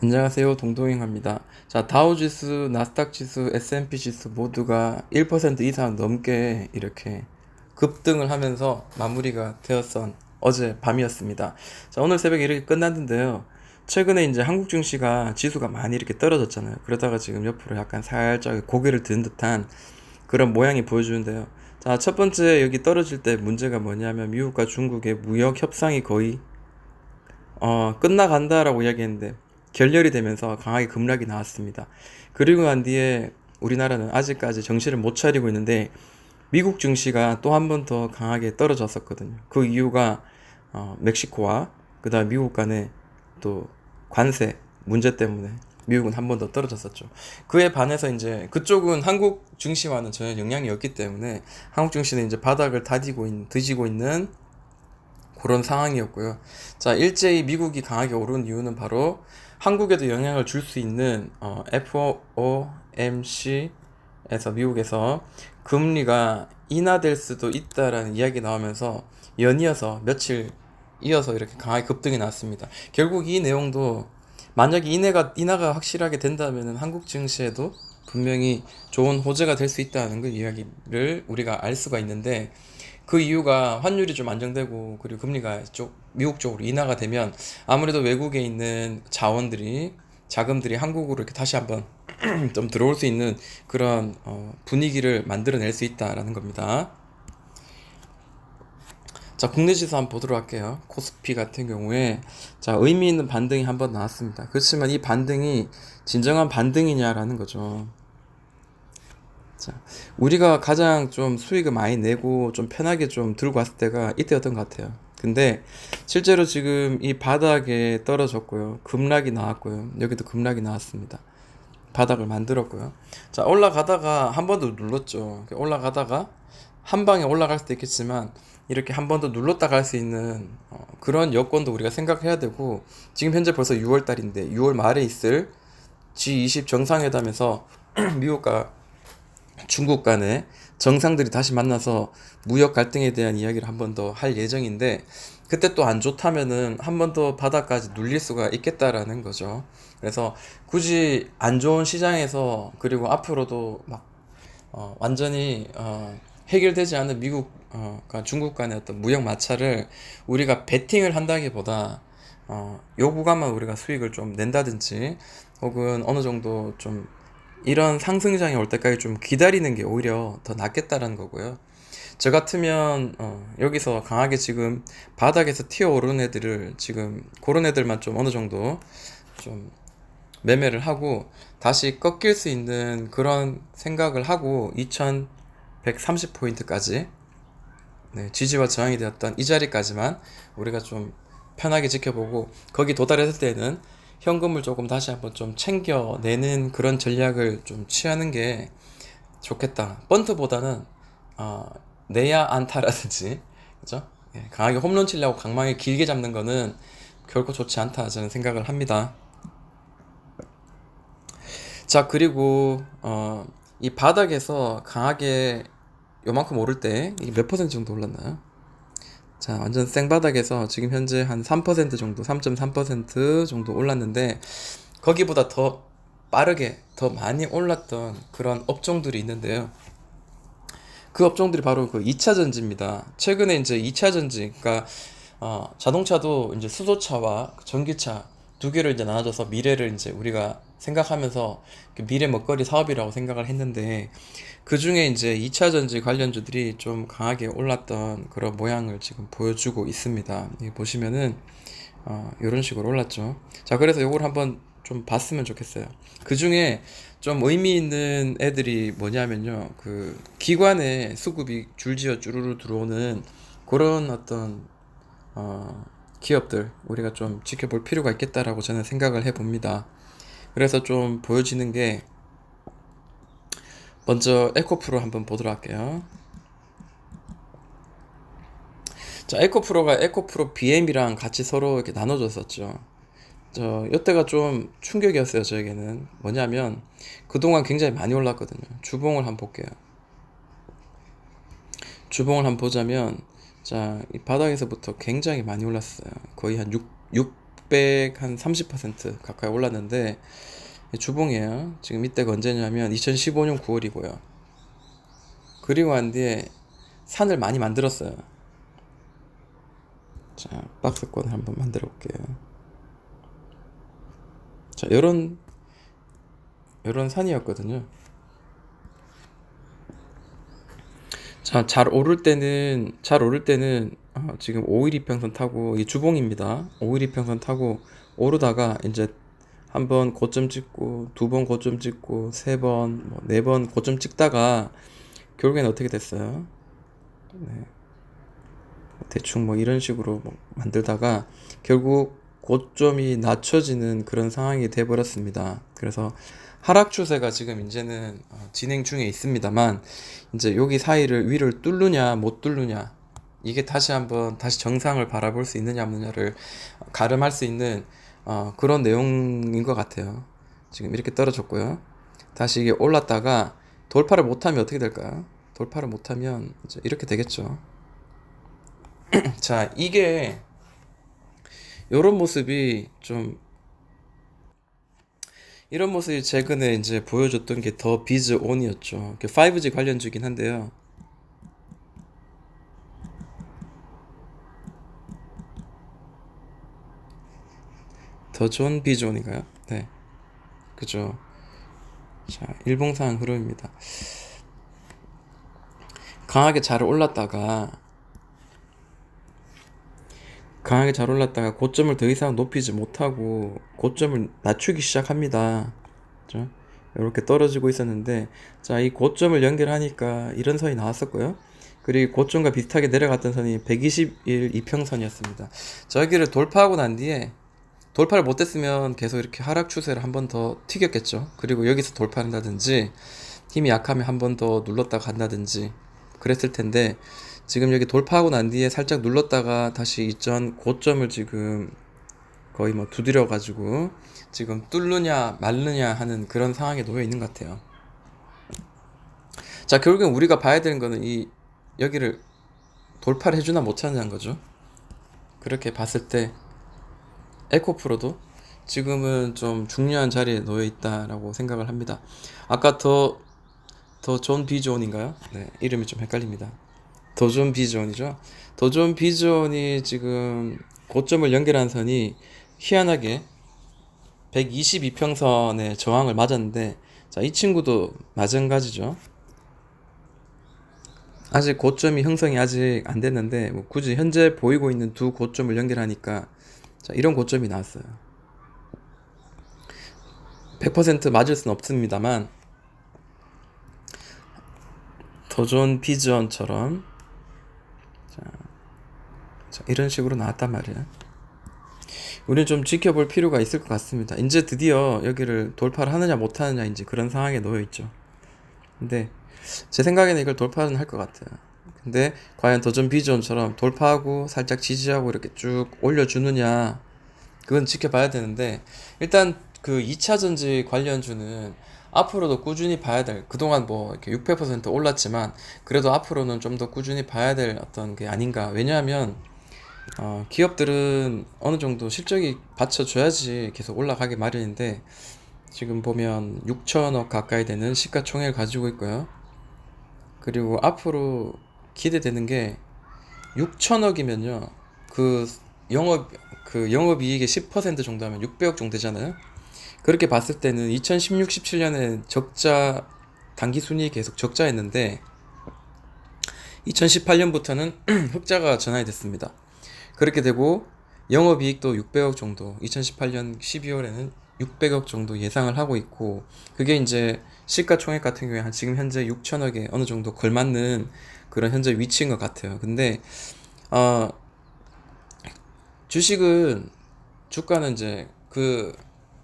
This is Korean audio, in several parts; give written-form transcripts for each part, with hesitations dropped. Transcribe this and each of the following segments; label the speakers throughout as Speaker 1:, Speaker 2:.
Speaker 1: 안녕하세요. 동동행합니다. 자, 다우지수, 나스닥지수, S&P 지수 모두가 1% 이상 넘게 이렇게 급등을 하면서 마무리가 되었던 어제 밤이었습니다. 자, 오늘 새벽에 이렇게 끝났는데요. 최근에 이제 한국 증시가 지수가 많이 이렇게 떨어졌잖아요. 그러다가 지금 옆으로 약간 살짝 고개를 든 듯한 그런 모양이 보여주는데요. 자, 첫 번째 여기 떨어질 때 문제가 뭐냐면 미국과 중국의 무역 협상이 거의 끝나간다라고 이야기했는데 결렬이 되면서 강하게 급락이 나왔습니다. 그리고 난 뒤에 우리나라는 아직까지 정신을 못 차리고 있는데 미국 증시가 또 한 번 더 강하게 떨어졌었거든요. 그 이유가 멕시코와 그다음 미국 간의 또 관세 문제 때문에 미국은 한 번 더 떨어졌었죠. 그에 반해서 이제 그쪽은 한국 증시와는 전혀 영향이 없기 때문에 한국 증시는 이제 바닥을 드시고 있는 그런 상황이었고요. 자, 일제히 미국이 강하게 오른 이유는 바로 한국에도 영향을 줄 수 있는 FOMC에서 미국에서 금리가 인하될 수도 있다라는 이야기 나오면서 연이어서 며칠 이어서 이렇게 강하게 급등이 났습니다. 결국 이 내용도 만약에 인하가 확실하게 된다면 한국 증시에도 분명히 좋은 호재가 될 수 있다는 그 이야기를 우리가 알 수가 있는데 그 이유가 환율이 좀 안정되고 그리고 금리가 미국 쪽으로 인하가 되면 아무래도 외국에 있는 자금들이 한국으로 이렇게 다시 한번 좀 들어올 수 있는 그런 분위기를 만들어낼 수 있다라는 겁니다. 자, 국내 지수 한번 보도록 할게요. 코스피 같은 경우에 자, 의미 있는 반등이 한번 나왔습니다. 그렇지만 이 반등이 진정한 반등이냐라는 거죠. 자, 우리가 가장 좀 수익을 많이 내고 좀 편하게 좀 들고 왔을 때가 이때였던 것 같아요. 근데 실제로 지금 이 바닥에 떨어졌고요. 급락이 나왔고요. 여기도 급락이 나왔습니다. 바닥을 만들었고요. 자, 올라가다가 한 번 더 눌렀죠. 올라가다가 한 방에 올라갈 수도 있겠지만 이렇게 한 번 더 눌렀다 갈 수 있는 그런 여건도 우리가 생각해야 되고 지금 현재 벌써 6월 달인데 6월 말에 있을 G20 정상회담에서 미국과 중국 간에 정상들이 다시 만나서 무역 갈등에 대한 이야기를 한 번 더 할 예정인데 그때 또 안 좋다면은 한 번 더 바닥까지 눌릴 수가 있겠다라는 거죠. 그래서 굳이 안 좋은 시장에서 그리고 앞으로도 막 완전히 해결되지 않은 미국과 중국 간의 어떤 무역 마찰을 우리가 베팅을 한다기보다 요 구간만 우리가 수익을 좀 낸다든지 혹은 어느 정도 좀 이런 상승장이 올 때까지 좀 기다리는 게 오히려 더 낫겠다라는 거고요. 저 같으면 여기서 강하게 지금 바닥에서 튀어오르는 애들을 지금 그런 애들만 좀 어느 정도 좀 매매를 하고 다시 꺾일 수 있는 그런 생각을 하고 2130포인트까지 지지와 저항이 되었던 이 자리까지만 우리가 좀 편하게 지켜보고 거기 도달했을 때는 현금을 조금 다시 한번 좀 챙겨내는 그런 전략을 좀 취하는 게 좋겠다. 번트보다는 어, 내야 안타라든지 그죠? 예, 강하게 홈런 치려고 강망에 길게 잡는 거는 결코 좋지 않다 저는 생각을 합니다. 자, 그리고 이 바닥에서 강하게 요만큼 오를 때 이게 몇 퍼센트 정도 올랐나요? 자, 완전 생바닥에서 지금 현재 한 3% 정도, 3.3% 정도 올랐는데 거기보다 더 빠르게 더 많이 올랐던 그런 업종들이 있는데요. 그 업종들이 바로 그 2차 전지입니다. 최근에 이제 2차 전지, 그러니까 자동차도 이제 수소차와 전기차 두 개를 이제 나눠줘서 미래를 이제 우리가 생각하면서 그 미래 먹거리 사업이라고 생각을 했는데 그 중에 이제 2차 전지 관련주들이 좀 강하게 올랐던 그런 모양을 지금 보여주고 있습니다. 여기 보시면은 이런 식으로 올랐죠. 자, 그래서 요걸 한번 좀 봤으면 좋겠어요. 그 중에 좀 의미 있는 애들이 뭐냐면요. 그 기관에 수급이 줄지어 쭈루루 들어오는 그런 어떤 어, 기업들 우리가 좀 지켜볼 필요가 있겠다라고 저는 생각을 해봅니다. 그래서 좀 보여지는 게 먼저 에코프로 한번 보도록 할게요. 자, 에코프로가 에코프로 BM이랑 같이 서로 이렇게 나눠줬었죠. 이때가 좀 충격이었어요, 저에게는. 뭐냐면, 그동안 굉장히 많이 올랐거든요. 주봉을 한번 볼게요. 주봉을 한번 보자면, 자, 이 바닥에서부터 굉장히 많이 올랐어요. 거의 한 6, 한 30% 가까이 올랐는데 주봉이에요. 지금 이때가 언제냐면 2015년 9월이고요. 그리고 한 뒤에 산을 많이 만들었어요. 자, 박스권을 한번 만들어 볼게요. 자, 요런 산이었거든요. 자, 잘 오를 때는 지금 5일 이평선 타고 이 주봉입니다. 5일 이평선 타고 오르다가 이제 한 번 고점 찍고 두 번 고점 찍고 세 번, 뭐 네 번 고점 찍다가 결국에는 어떻게 됐어요? 네, 대충 뭐 이런 식으로 뭐 만들다가 결국 고점이 낮춰지는 그런 상황이 돼 버렸습니다. 그래서 하락 추세가 지금 이제는 진행 중에 있습니다만 이제 여기 사이를 위를 뚫느냐 못 뚫느냐 이게 다시 정상을 바라볼 수 있느냐 없느냐를 가름할 수 있는 그런 내용인 것 같아요. 지금 이렇게 떨어졌고요. 다시 이게 올랐다가 돌파를 못하면 어떻게 될까요? 돌파를 못하면 이제 이렇게 되겠죠. 자, 이게 요런 모습이 좀 이런 모습이 최근에 이제 보여줬던 게 더 비즈 온이었죠. 5G 관련주긴 한데요. 더 좋은 비즈 온인가요? 네, 그죠. 자, 일봉상 흐름입니다. 강하게 잘 올랐다가 고점을 더 이상 높이지 못하고 고점을 낮추기 시작합니다. 그죠? 이렇게 떨어지고 있었는데 자, 이 고점을 연결하니까 이런 선이 나왔었고요. 그리고 고점과 비슷하게 내려갔던 선이 120일 이평선이었습니다. 저기를 돌파하고 난 뒤에 돌파를 못했으면 계속 이렇게 하락 추세를 한 번 더 튀겼겠죠. 그리고 여기서 돌파한다든지 힘이 약하면 한 번 더 눌렀다가 간다든지 그랬을 텐데 지금 여기 돌파하고 난 뒤에 살짝 눌렀다가 다시 이전 고점을 지금 거의 뭐 두드려 가지고 지금 뚫느냐 말느냐 하는 그런 상황에 놓여 있는 것 같아요. 자, 결국엔 우리가 봐야 되는 거는 이 여기를 돌파를 해주나 못하느냐는 거죠. 그렇게 봤을 때 에코프로도 지금은 좀 중요한 자리에 놓여 있다라고 생각을 합니다. 아까 더 존 비존인가요? 네, 이름이 좀 헷갈립니다. 더 존 비존이죠. 더 존 비존이 지금 고점을 연결한 선이 희한하게 122평선의 저항을 맞았는데 자, 이 친구도 마찬가지죠. 아직 고점이 형성이 아직 안 됐는데 뭐 굳이 현재 보이고 있는 두 고점을 연결하니까 자, 이런 고점이 나왔어요. 100% 맞을 수는 없습니다만 더 좋은 비전처럼 자, 이런 식으로 나왔단 말이에요. 우리는 좀 지켜볼 필요가 있을 것 같습니다. 이제 드디어 여기를 돌파를 하느냐 못하느냐 이제 그런 상황에 놓여 있죠. 근데 제 생각에는 이걸 돌파는 할 것 같아요. 근데 과연 더존 비전처럼 돌파하고 살짝 지지하고 이렇게 쭉 올려주느냐 그건 지켜봐야 되는데 일단 그 2차 전지 관련주는 앞으로도 꾸준히 봐야 될 그동안 뭐 이렇게 600% 올랐지만 그래도 앞으로는 좀 더 꾸준히 봐야 될 어떤 게 아닌가. 왜냐하면 기업들은 어느 정도 실적이 받쳐줘야지 계속 올라가기 마련인데 지금 보면 6천억 가까이 되는 시가총액을 가지고 있고요. 그리고 앞으로 기대되는 게 6천억이면요. 그 영업 영업이익의 10% 정도 하면 600억 정도 되잖아요. 그렇게 봤을 때는 2016, 17년에 적자 단기 순이익이 계속 적자였는데 2018년부터는 흑자가 전환이 됐습니다. 그렇게 되고 영업이익도 600억 정도 2018년 12월에는 600억 정도 예상을 하고 있고 그게 이제 시가총액 같은 경우에 지금 현재 6천억에 어느 정도 걸맞는 그런 현재 위치인 것 같아요. 근데 어, 주가는 이제 그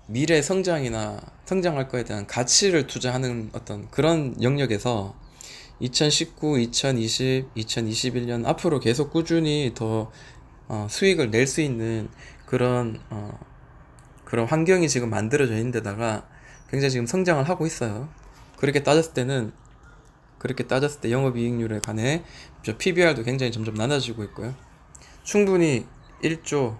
Speaker 1: 미래 성장이나 성장할 거에 대한 가치를 투자하는 어떤 그런 영역에서 2019, 2020, 2021년 앞으로 계속 꾸준히 더 수익을 낼 수 있는 그런 환경이 지금 만들어져 있는 데다가 굉장히 지금 성장을 하고 있어요. 그렇게 따졌을 때 영업이익률에 관해 PBR도 굉장히 점점 낮아지고 있고요. 충분히 1조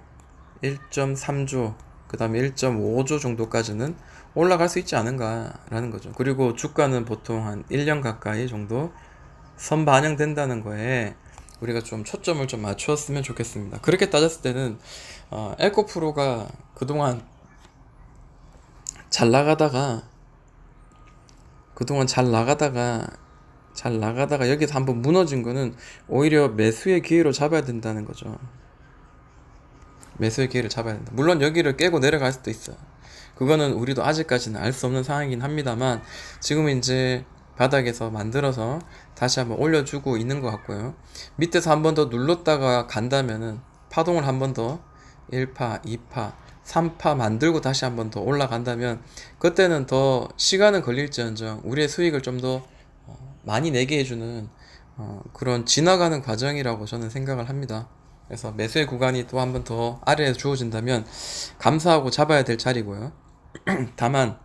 Speaker 1: 1.3조, 그 다음에 1.5조 정도까지는 올라갈 수 있지 않은가라는 거죠. 그리고 주가는 보통 한 1년 가까이 정도 선반영된다는 거에 우리가 좀 초점을 좀 맞추었으면 좋겠습니다. 그렇게 따졌을 때는 에코프로가 그동안 잘 나가다가 여기서 한번 무너진 거는 오히려 매수의 기회로 잡아야 된다는 거죠. 매수의 기회를 잡아야 된다. 물론 여기를 깨고 내려갈 수도 있어요. 그거는 우리도 아직까지는 알 수 없는 상황이긴 합니다만 지금은 이제 바닥에서 만들어서 다시 한번 올려주고 있는 것 같고요. 밑에서 한 번 더 눌렀다가 간다면은 파동을 한 번 더 1파, 2파, 3파 만들고 다시 한 번 더 올라간다면 그때는 더 시간은 걸릴지언정 우리의 수익을 좀 더 많이 내게 해주는 그런 지나가는 과정이라고 저는 생각을 합니다. 그래서 매수의 구간이 또 한 번 더 아래에 주어진다면 감사하고 잡아야 될 자리고요. 다만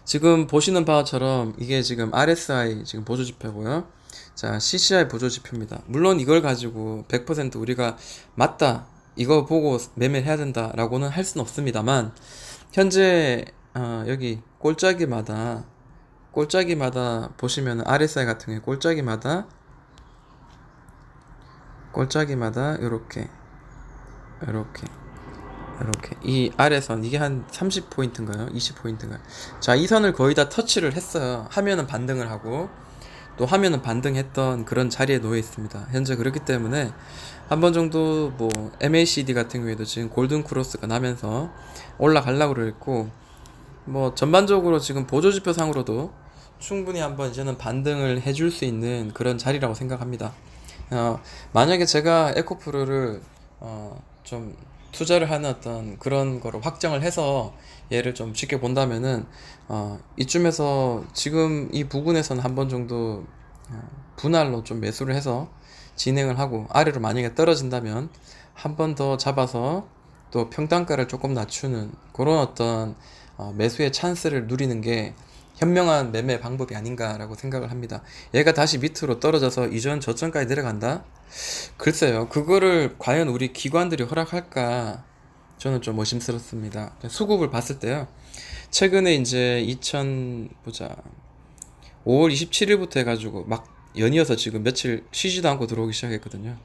Speaker 1: 지금 보시는 바처럼 이게 지금 RSI 지금 보조지표고요. 자, CCI 보조지표입니다. 물론 이걸 가지고 100% 우리가 맞다, 이거 보고 매매를 해야 된다라고는 할 수는 없습니다만 현재 여기 꼴짜기마다 보시면 RSI 같은 경우에 꼴짜기마다 요렇게 이 아래선 이게 한 30포인트인가요? 20포인트인가요? 자, 이 선을 거의 다 터치를 했어요. 하면은 반등을 하고 또 하면은 반등했던 그런 자리에 놓여 있습니다. 현재 그렇기 때문에 한 번 정도 뭐 MACD 같은 경우에도 지금 골든 크로스가 나면서 올라가려고 그랬고 뭐 전반적으로 지금 보조지표 상으로도 충분히 한번 이제는 반등을 해줄 수 있는 그런 자리라고 생각합니다. 만약에 제가 에코프로를 좀 투자를 하는 어떤 그런 거를 확정을 해서 얘를 좀 지켜본다면은 이쯤에서 지금 이 부근에서는 한 번 정도 분할로 좀 매수를 해서 진행을 하고 아래로 만약에 떨어진다면 한 번 더 잡아서 또 평단가를 조금 낮추는 그런 어떤 매수의 찬스를 누리는 게 현명한 매매 방법이 아닌가라고 생각을 합니다. 얘가 다시 밑으로 떨어져서 이전 저점까지 내려간다? 글쎄요, 그거를 과연 우리 기관들이 허락할까? 저는 좀 의심스럽습니다. 수급을 봤을 때요, 최근에 이제 5월 27일부터 해가지고 막 연이어서 지금 며칠 쉬지도 않고 들어오기 시작했거든요.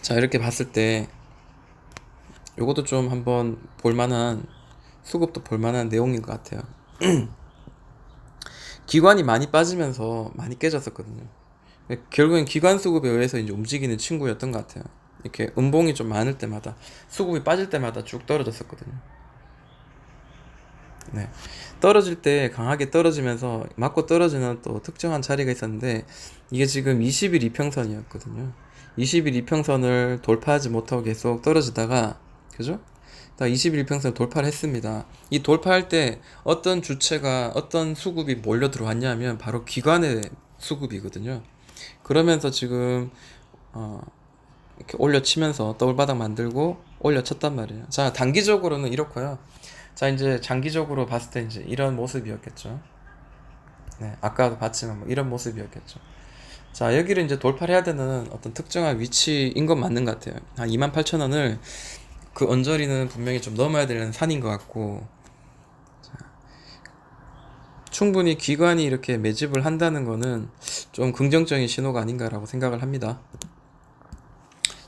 Speaker 1: 자, 이렇게 봤을 때 요것도 좀 한번 볼만한, 수급도 볼만한 내용인 것 같아요. 기관이 많이 빠지면서 많이 깨졌었거든요. 결국엔 기관 수급에 의해서 이제 움직이는 친구였던 것 같아요. 이렇게 음봉이 좀 많을 때마다, 수급이 빠질 때마다 쭉 떨어졌었거든요. 네. 떨어질 때 강하게 떨어지면서 맞고 떨어지는 또 특정한 자리가 있었는데 이게 지금 20일 이평선이었거든요. 20일 이평선을 돌파하지 못하고 계속 떨어지다가, 그죠? 다 21 이평선을 돌파를 했습니다. 이 돌파할 때 어떤 주체가, 어떤 수급이 몰려 들어왔냐면 바로 기관의 수급이거든요. 그러면서 지금 이렇게 올려치면서 더블바닥 만들고 올려쳤단 말이에요. 자, 단기적으로는 이렇고요. 자, 이제 장기적으로 봤을 때 이제 이런 모습이었겠죠. 네, 아까도 봤지만 뭐 이런 모습이었겠죠. 자, 여기를 이제 돌파를 해야 되는 어떤 특정한 위치인 건 맞는 것 같아요. 한 28,000원을 그 언저리는 분명히 좀 넘어야 되는 산인 것 같고, 충분히 기관이 이렇게 매집을 한다는 거는 좀 긍정적인 신호가 아닌가라고 생각을 합니다.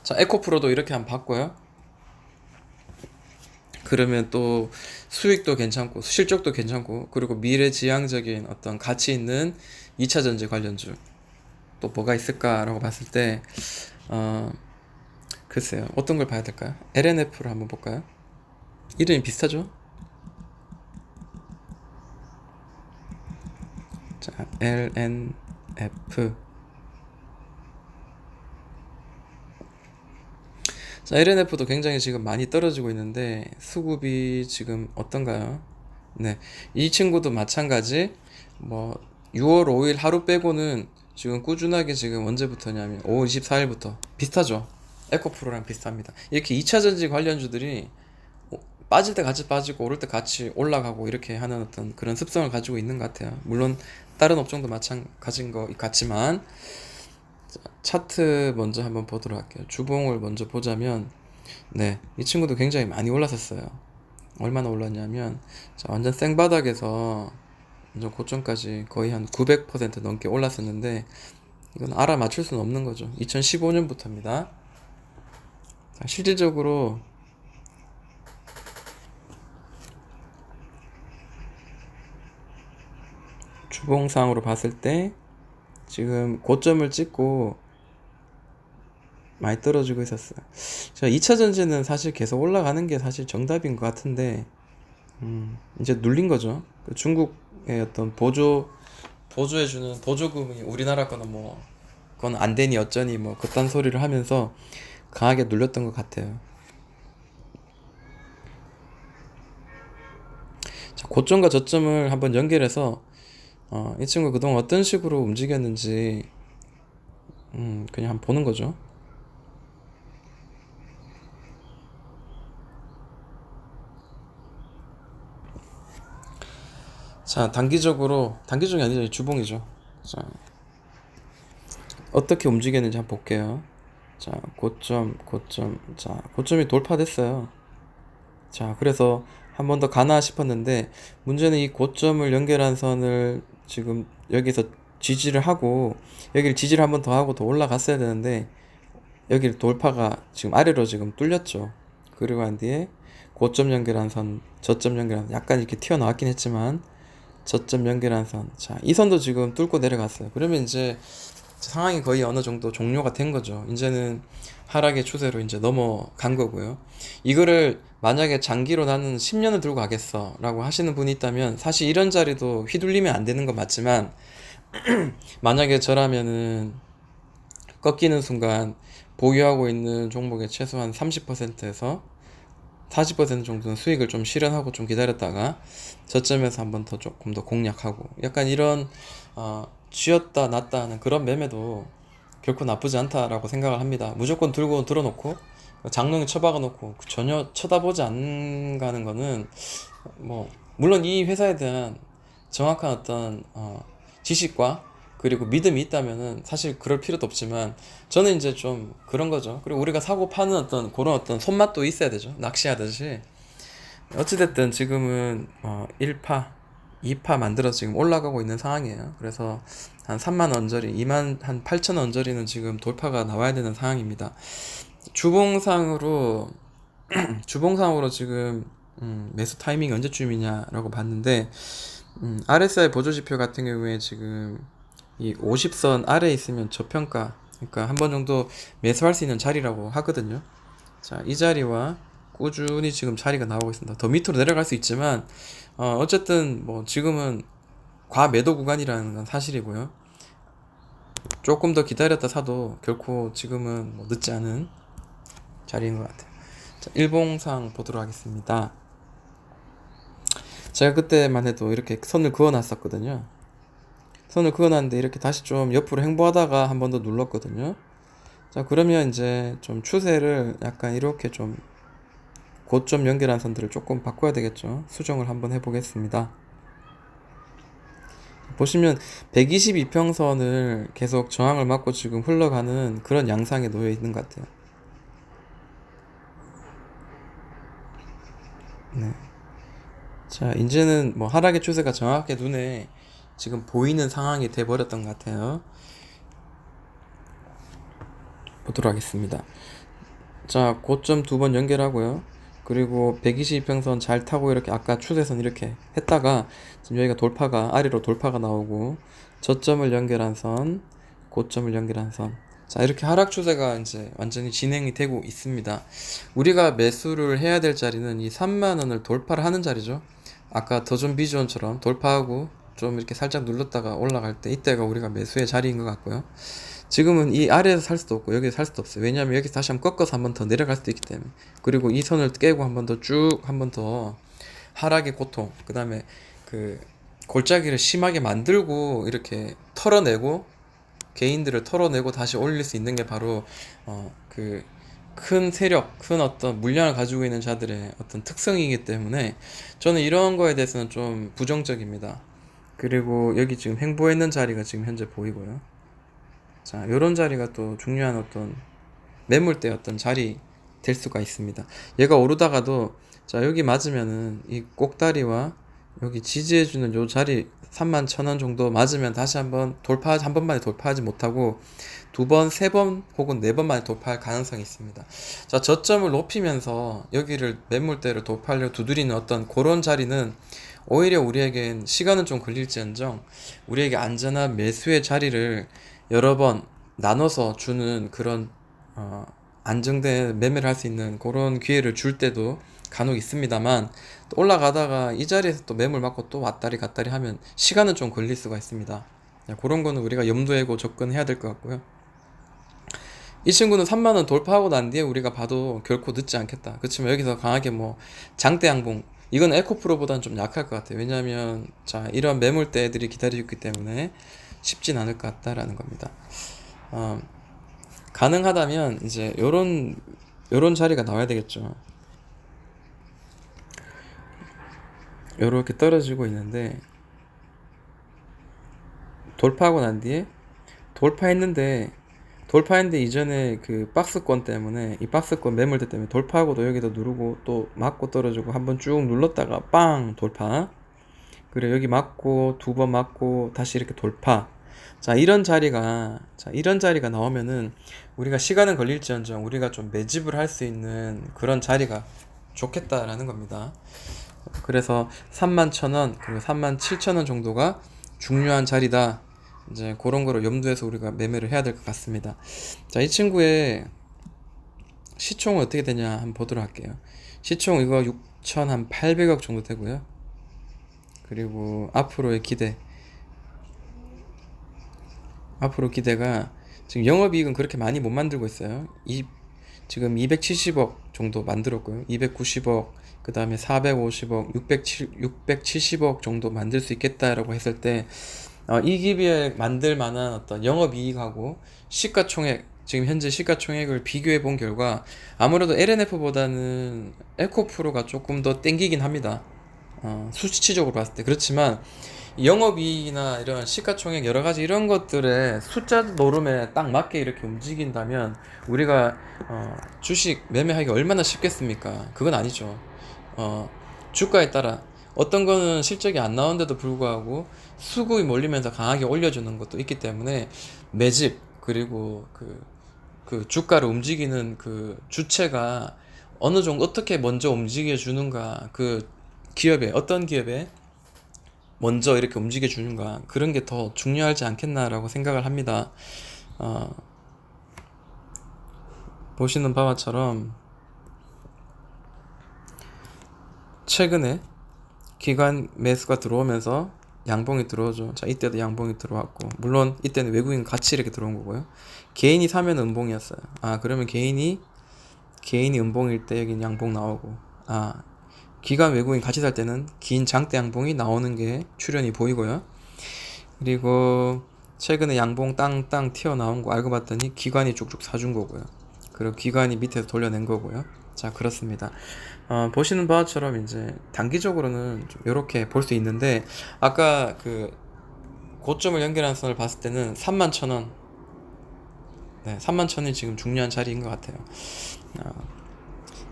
Speaker 1: 자, 에코프로도 이렇게 한번 봤고요. 그러면 또 수익도 괜찮고 실적도 괜찮고 그리고 미래지향적인 어떤 가치 있는 2차전지 관련주 또 뭐가 있을까라고 봤을 때 글쎄요, 어떤 걸 봐야 될까요? LNF를 한번 볼까요? 이름이 비슷하죠? 자, LNF. 자, LNF도 굉장히 지금 많이 떨어지고 있는데 수급이 지금 어떤가요? 네, 이 친구도 마찬가지. 뭐 6월 5일 하루 빼고는 지금 꾸준하게 지금 언제부터냐면 5월 24일부터 비슷하죠. 에코프로랑 비슷합니다. 이렇게 2차전지 관련주들이 빠질 때 같이 빠지고 오를 때 같이 올라가고 이렇게 하는 어떤 그런 습성을 가지고 있는 것 같아요. 물론 다른 업종도 마찬가지인 것 같지만, 차트 먼저 한번 보도록 할게요. 주봉을 먼저 보자면, 네, 이 친구도 굉장히 많이 올랐었어요. 얼마나 올랐냐면, 자, 완전 생바닥에서 완전 고점까지 거의 한 900% 넘게 올랐었는데, 이건 알아맞힐 수는 없는 거죠. 2015년부터입니다. 실질적으로 주봉상으로 봤을 때 지금 고점을 찍고 많이 떨어지고 있었어요. 자, 2차 전지는 사실 계속 올라가는 게 사실 정답인 것 같은데, 이제 눌린 거죠. 그 중국의 어떤 보조해주는 보조금이 우리나라 거는 뭐, 그건 안 되니 어쩌니 뭐, 그딴 소리를 하면서 강하게 눌렸던 것 같아요. 자, 고점과 저점을 한번 연결해서, 이 친구 그동안 어떤 식으로 움직였는지, 그냥 한번 보는 거죠. 자, 단기적이 아니죠. 주봉이죠. 자, 어떻게 움직였는지 한번 볼게요. 자, 고점. 자, 고점이 돌파됐어요. 자, 그래서 한 번 더 가나 싶었는데, 문제는 이 고점을 연결한 선을 지금 여기서 지지를 하고, 여기를 지지를 한 번 더 하고 더 올라갔어야 되는데, 여기를 돌파가 지금 아래로 지금 뚫렸죠. 그리고 난 뒤에 고점 연결한 선, 저점 연결한 선, 약간 이렇게 튀어나왔긴 했지만, 저점 연결한 선. 자, 이 선도 지금 뚫고 내려갔어요. 그러면 이제 상황이 거의 어느 정도 종료가 된 거죠. 이제는 하락의 추세로 이제 넘어간 거고요. 이거를 만약에 장기로 나는 10년을 들고 가겠어 라고 하시는 분이 있다면 사실 이런 자리도 휘둘리면 안 되는 건 맞지만 만약에 저라면은 꺾이는 순간 보유하고 있는 종목의 최소한 30%에서 40% 정도는 수익을 좀 실현하고 좀 기다렸다가 저점에서 한번 더 조금 더 공략하고 약간 이런 쥐었다 놨다 하는 그런 매매도 결코 나쁘지 않다라고 생각을 합니다. 무조건 들고 들어놓고 장롱에 처박아 놓고 전혀 쳐다보지 않는 가는 거는 뭐 물론 이 회사에 대한 정확한 어떤 지식과 그리고 믿음이 있다면은 사실 그럴 필요도 없지만 저는 이제 좀 그런 거죠. 그리고 우리가 사고 파는 어떤 그런 어떤 손맛도 있어야 되죠. 낚시하듯이. 어찌됐든 지금은 1파, 2파 만들어서 지금 올라가고 있는 상황이에요. 그래서 한 3만 원저리, 2만 한 8천 원저리는 지금 돌파가 나와야 되는 상황입니다. 주봉상으로 주봉상으로 지금 매수 타이밍이 언제쯤이냐라고 봤는데 RSI 보조지표 같은 경우에 지금 이 50선 아래에 있으면 저평가 그러니까 한 번 정도 매수할 수 있는 자리라고 하거든요. 자, 이 자리와 꾸준히 지금 자리가 나오고 있습니다. 더 밑으로 내려갈 수 있지만 어쨌든 뭐 지금은 과매도 구간이라는 건 사실이고요. 조금 더 기다렸다 사도 결코 지금은 뭐 늦지 않은 자리인 것 같아요. 자, 일봉상 보도록 하겠습니다. 제가 그때만 해도 이렇게 선을 그어 놨었거든요. 선을 그어 놨는데 이렇게 다시 좀 옆으로 행보하다가 한 번 더 눌렀거든요. 자, 그러면 이제 좀 추세를 약간 이렇게 좀 고점 연결한 선들을 조금 바꿔야 되겠죠. 수정을 한번 해보겠습니다. 보시면 122평선을 계속 저항을 맞고 지금 흘러가는 그런 양상에 놓여 있는 것 같아요. 네. 자, 이제는 뭐 하락의 추세가 정확하게 눈에 지금 보이는 상황이 돼 버렸던 것 같아요. 보도록 하겠습니다. 자, 고점 두 번 연결하고요. 그리고 122평선 잘 타고 이렇게 아까 추세선 이렇게 했다가 지금 여기가 돌파가 아래로 돌파가 나오고 저점을 연결한 선, 고점을 연결한 선. 자, 이렇게 하락 추세가 이제 완전히 진행이 되고 있습니다. 우리가 매수를 해야 될 자리는 이 3만 원을 돌파를 하는 자리죠. 아까 더존 비전처럼 돌파하고 좀 이렇게 살짝 눌렀다가 올라갈 때 이때가 우리가 매수의 자리인 것 같고요. 지금은 이 아래에서 살 수도 없고 여기서 살 수도 없어요. 왜냐하면 여기서 다시 한번 꺾어서 한번 더 내려갈 수도 있기 때문에. 그리고 이 선을 깨고 한번 더 쭉 한번 더 하락의 고통, 그 다음에 그 골짜기를 심하게 만들고 이렇게 털어내고 개인들을 털어내고 다시 올릴 수 있는 게 바로 그 큰 세력, 큰 어떤 물량을 가지고 있는 자들의 어떤 특성이기 때문에 저는 이런 거에 대해서는 좀 부정적입니다. 그리고 여기 지금 횡보했는 자리가 지금 현재 보이고요. 자, 요런 자리가 또 중요한 어떤 매물대 어떤 자리 될 수가 있습니다. 얘가 오르다가도 자, 여기 맞으면은 이 꼭다리와 여기 지지해주는 요 자리 31,000원 정도 맞으면 다시 한번 한 번만에 돌파하지 못하고 두 번, 세 번 혹은 네 번만에 돌파할 가능성이 있습니다. 자, 저점을 높이면서 여기를 매물대로 돌파하려 두드리는 어떤 그런 자리는 오히려 우리에겐 시간은 좀 걸릴지언정 우리에게 안전한 매수의 자리를 여러 번 나눠서 주는 그런 안정된 매매를 할 수 있는 그런 기회를 줄 때도 간혹 있습니다만 또 올라가다가 이 자리에서 또 매물 맞고 또 왔다리 갔다리 하면 시간은 좀 걸릴 수가 있습니다. 그런 거는 우리가 염두에 고 접근해야 될 것 같고요. 이 친구는 3만원 돌파하고 난 뒤에 우리가 봐도 결코 늦지 않겠다. 그렇지만 여기서 강하게 뭐 장대 양봉, 이건 에코프로보다는 좀 약할 것 같아요. 왜냐하면 자, 이런 매물대들이 기다리고 있기 때문에 쉽진 않을 것 같다라는 겁니다. 가능하다면 이제 요런 자리가 나와야 되겠죠. 요렇게 떨어지고 있는데 돌파하고 난 뒤에 돌파했는데 이전에 그 박스권 때문에 이 박스권 매물대 때문에 돌파하고도 여기도 누르고 또 맞고 떨어지고 한번 쭉 눌렀다가 빵 돌파, 그리고 여기 맞고 두 번 맞고 다시 이렇게 돌파. 자, 이런 자리가 나오면은 우리가 시간은 걸릴지언정 우리가 좀 매집을 할 수 있는 그런 자리가 좋겠다라는 겁니다. 그래서 31,000원 그리고 37,000원 정도가 중요한 자리다. 이제 그런 거를 염두해서 우리가 매매를 해야 될 것 같습니다. 자, 이 친구의 시총은 어떻게 되냐 한번 보도록 할게요. 시총 이거 6,800억 정도 되고요. 그리고 앞으로 기대가 지금 영업이익은 그렇게 많이 못 만들고 있어요. 지금 270억 정도 만들었고요. 290억, 그 다음에 450억, 670억 정도 만들 수 있겠다라고 했을 때, 이 기비에 만들 만한 어떤 영업이익하고 시가총액, 지금 현재 시가총액을 비교해 본 결과 아무래도 LNF보다는 에코프로가 조금 더 땡기긴 합니다. 수치적으로 봤을 때. 그렇지만 영업이익이나 이런 시가총액 여러 가지 이런 것들의 숫자 노름에 딱 맞게 이렇게 움직인다면 우리가 주식 매매하기가 얼마나 쉽겠습니까? 그건 아니죠. 주가에 따라 어떤 거는 실적이 안 나오는데도 불구하고 수급이 몰리면서 강하게 올려주는 것도 있기 때문에 매집 그리고 그 주가를 움직이는 그 주체가 어느 정도 어떻게 먼저 움직여 주는가, 그 어떤 기업에 먼저 이렇게 움직여 주는가, 그런 게 더 중요하지 않겠나라고 생각을 합니다. 보시는 바와처럼 최근에 기관 매수가 들어오면서 양봉이 들어오죠. 자, 이때도 양봉이 들어왔고, 물론 이때는 외국인 같이 이렇게 들어온 거고요. 개인이 사면 음봉이었어요. 그러면 개인이 음봉일 때 여기 양봉 나오고, 기관 외국인 같이 살 때는 긴 장대 양봉이 나오는 게 출현이 보이고요. 그리고 최근에 양봉 땅땅 튀어나온 거 알고 봤더니 기관이 쭉쭉 사준 거고요. 그리고 기관이 밑에서 돌려낸 거고요. 자, 그렇습니다. 보시는 바처럼 이제 단기적으로는 좀 이렇게 볼 수 있는데, 아까 그 고점을 연결한 선을 봤을 때는 31,000원, 네, 31,000원이 지금 중요한 자리인 것 같아요.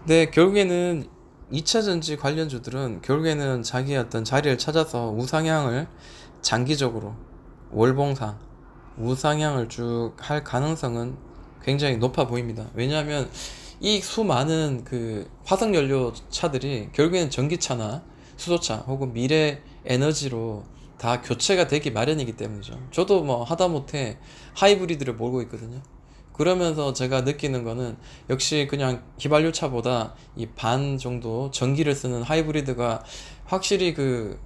Speaker 1: 근데 결국에는 2차전지 관련주들은 결국에는 자기의 어떤 자리를 찾아서 우상향을 장기적으로 월봉상 우상향을 쭉 할 가능성은 굉장히 높아 보입니다. 왜냐하면 이 수많은 그 화석연료 차들이 결국에는 전기차나 수소차 혹은 미래 에너지로 다 교체가 되기 마련이기 때문이죠. 저도 뭐 하다못해 하이브리드를 몰고 있거든요. 그러면서 제가 느끼는 거는 역시 그냥 휘발유차보다 이 반 정도 전기를 쓰는 하이브리드가 확실히 그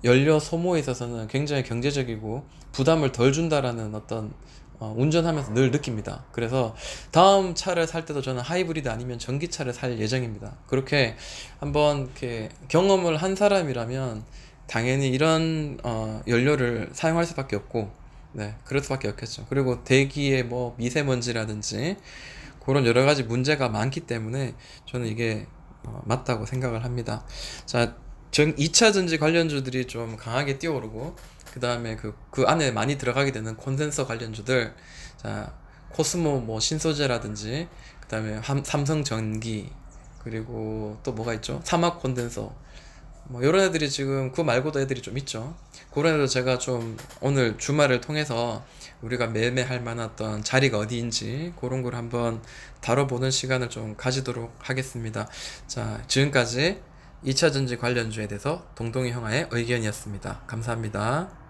Speaker 1: 연료 소모에 있어서는 굉장히 경제적이고 부담을 덜 준다라는 어떤 운전하면서 늘 느낍니다. 그래서 다음 차를 살 때도 저는 하이브리드 아니면 전기차를 살 예정입니다. 그렇게 한번 이렇게 경험을 한 사람이라면 당연히 이런 연료를 사용할 수밖에 없고, 네, 그럴 수밖에 없겠죠. 그리고 대기에 뭐 미세먼지라든지 그런 여러 가지 문제가 많기 때문에 저는 이게 맞다고 생각을 합니다. 자, 2차 전지 관련주들이 좀 강하게 뛰어오르고 그 다음에 그 안에 많이 들어가게 되는 콘덴서 관련주들, 자, 코스모 뭐 신소재라든지, 그 다음에 삼성전기, 그리고 또 뭐가 있죠? 사막 콘덴서, 뭐 이런 애들이 지금 그 말고도 애들이 좀 있죠. 그런 애들 제가 좀 오늘 주말을 통해서 우리가 매매할 만한 어떤 자리가 어디인지 그런 걸 한번 다뤄보는 시간을 좀 가지도록 하겠습니다. 자, 지금까지 2차 전지 관련주에 대해서 동동이 형아의 의견이었습니다. 감사합니다.